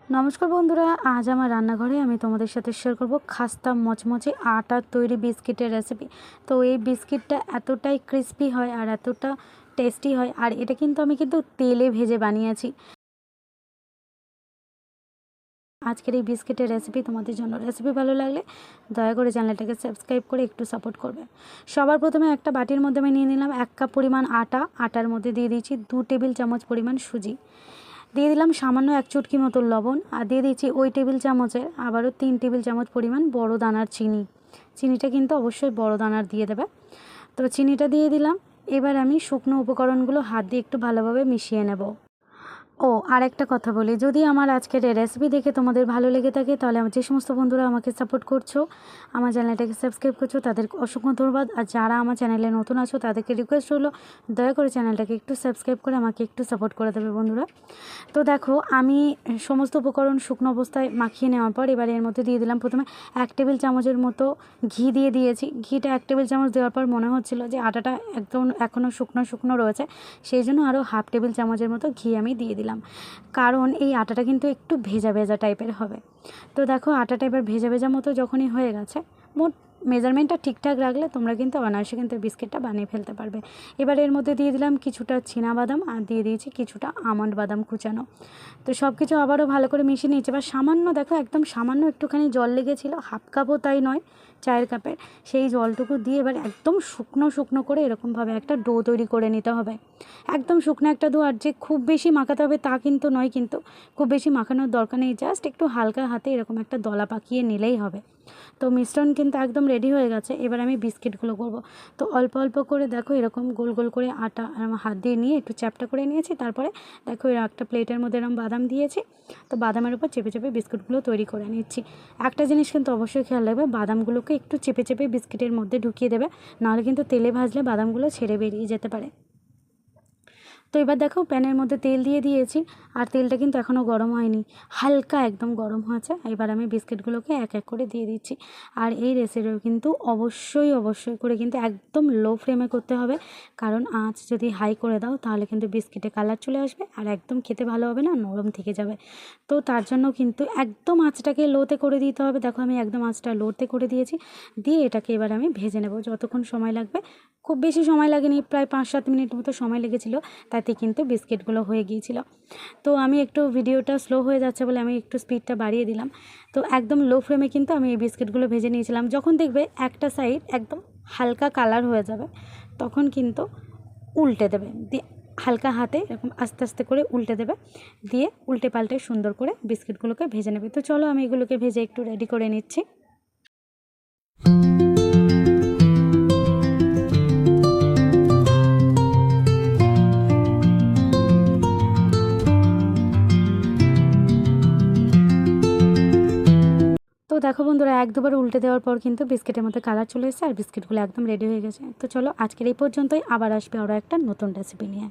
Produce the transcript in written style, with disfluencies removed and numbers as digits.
নমস্কার বন্ধুরা, আজ আমার রান্নাঘরে আমি তোমাদের সাথে শেয়ার করব খাস্তা মচমচে আটার তৈরি বিস্কিটের রেসিপি। তো এই বিস্কিটটা এতটাই ক্রিস্পি হয় আর এতটা টেস্টি হয়, আর এটা কিন্তু আমি তেলে ভেজে বানিয়েছি। আজকের এই বিস্কিটের রেসিপি তোমাদের জন্য। রেসিপি ভালো লাগলে দয়া করে চ্যানেলটাকে সাবস্ক্রাইব করে একটু সাপোর্ট করবে। সবার প্রথমে একটা বাটির মধ্যে আমি নিয়ে নিলাম 1 কাপ পরিমাণ আটা। আটার মধ্যে দিয়ে দিয়েছি 2 টেবিল চামচ পরিমাণ সুজি, দিয়ে দিলাম সামান্য 1 চুটকি মতো লবণ, আর দিয়ে দিচ্ছি ওই টেবিল চামচের আবারও 3 টেবিল চামচ পরিমাণ বড় দানার চিনি। চিনিটা কিন্তু অবশ্যই বড় দানার দিয়ে দেবে। তো চিনিটা দিয়ে দিলাম। এবার আমি শুকনো উপকরণগুলো হাত দিয়ে একটু ভালোভাবে মিশিয়ে নেব। ও আর একটা কথা বলি, যদি আমার আজকের এই রেসিপি দেখে তোমাদের ভালো লেগে থাকে, তাহলে যে সমস্ত বন্ধুরা আমাকে সাপোর্ট করছো, আমার চ্যানেলটাকে সাবস্ক্রাইব করছো, তাদের অসংখ্য ধন্যবাদ। আর যারা আমার চ্যানেলে নতুন আছো তাদেরকে রিকোয়েস্ট হলো দয়া করে চ্যানেলটাকে একটু সাবস্ক্রাইব করে আমাকে একটু সাপোর্ট করে দেবে বন্ধুরা। তো দেখো, আমি সমস্ত উপকরণ শুকনো অবস্থায় মাখিয়ে নেওয়ার পর এবার এর মধ্যে দিয়ে দিলাম প্রথমে 1 টেবিল চামচের মতো ঘি দিয়ে দিয়েছি। ঘিটা 1 টেবিল চামচ দেওয়ার পর মনে হচ্ছিল যে আটাটা একদম এখনও শুকনো শুকনো রয়েছে, সেই জন্য আরও হাফ টেবিল চামচের মতো ঘি আমি দিয়ে দিলাম, কারণ এই আটাটা কিন্তু একটু ভেজা ভেজা টাইপের হবে। তো দেখো, আটাটা এবার ভেজা ভেজা মতো যখনই হয়ে গেছে, মোট মেজারমেন্টটা ঠিকঠাক রাখলে তোমরা কিন্তু অনায়াসে কিন্তু বিস্কিটটা বানিয়ে ফেলতে পারবে। এবার এর মধ্যে দিয়ে দিলাম কিছুটা চীনাবাদাম আর দিয়ে দিয়েছি কিছুটা আমন্ড বাদাম কুচানো। তো সব কিছু আবারও ভালো করে মিশিয়ে নিয়েছি। এবার সামান্য দেখো, একদম সামান্য একটুখানি জল লেগেছিলো, হাফ কাপও তাই নয়, চায়ের কাপের সেই জলটুকু দিয়ে এবার একদম শুকনো শুকনো করে এরকমভাবে একটা ডো তৈরি করে নিতে হবে। একদম শুকনো একটা ডো, আর যে খুব বেশি মাখাতে হবে তা কিন্তু নয়, কিন্তু খুব বেশি মাখানোর দরকার নেই, জাস্ট একটু হালকা হাতে এরকম একটা দলা পাকিয়ে নিলেই হবে। তো মিশ্রণ কিন্তু একদম রেডি হয়ে গেছে। এবার আমি বিস্কিটগুলো করব। তো অল্প অল্প করে দেখো এরকম গোল গোল করে আটা হাত দিয়ে নিয়ে একটু চ্যাপটা করে নিয়েছি। তারপরে দেখো এর একটা প্লেটের মধ্যে এরকম বাদাম দিয়েছি। তো বাদামের উপর চেপে চেপে বিস্কুটগুলো তৈরি করে নিচ্ছি। একটা জিনিস কিন্তু অবশ্যই খেয়াল রাখবে, বাদামগুলোকে একটু চেপে চেপে বিস্কিটের মধ্যে ঢুকিয়ে দেবে, নাহলে কিন্তু তেলে ভাজলে বাদামগুলো ছেড়ে বেরিয়ে যেতে পারে। তো এবার দেখো, প্যানের মধ্যে তেল দিয়ে দিয়েছি, আর তেলটা কিন্তু এখনও গরম হয়নি, হালকা একদম গরম হয়েছে। এবার আমি বিস্কিটগুলোকে এক এক করে দিয়ে দিচ্ছি। আর এই রেসিপিও কিন্তু অবশ্যই করে কিন্তু একদম লো ফ্লেমে করতে হবে, কারণ আঁচ যদি হাই করে দাও তাহলে কিন্তু বিস্কিটে কালার চলে আসবে আর একদম খেতে ভালো হবে না, নরম থেকে যাবে। তো তার জন্য কিন্তু একদম আঁচটাকে লোতে করে দিতে হবে। দেখো, আমি একদম আঁচটা লোতে করে দিয়েছি। দিয়ে এটাকে এবার আমি ভেজে নেব যতক্ষণ সময় লাগবে। খুব বেশি সময় লাগেনি, প্রায় 5-7 মিনিট মতো সময় লেগেছিলো, তাতে কিন্তু বিস্কিটগুলো হয়ে গিয়েছিল। তো আমি একটু ভিডিওটা স্লো হয়ে যাচ্ছে বলে আমি একটু স্পিডটা বাড়িয়ে দিলাম। তো একদম লো ফ্লেমে কিন্তু আমি এই বিস্কিটগুলো ভেজে নিয়েছিলাম। যখন দেখবে একটা সাইড একদম হালকা কালার হয়ে যাবে, তখন কিন্তু উল্টে দেবে, দিয়ে হালকা হাতে এরকম আস্তে আস্তে করে উল্টে দেবে, দিয়ে উল্টে পাল্টে সুন্দর করে বিস্কিটগুলোকে ভেজে নেবে। তো চলো, আমি এগুলোকে ভেজে একটু রেডি করে নিচ্ছি। তো দেখো বন্ধুরা, 1-2 বার উল্টে দেওয়ার পর কিন্তু বিস্কিটের মধ্যে কালার চলে এসেছে আর বিস্কিটগুলো একদম রেডি হয়ে গেছে। তো চলো, আজকের এই পর্যন্তই, আবার আসবে আরও একটা নতুন রেসিপি নিয়ে।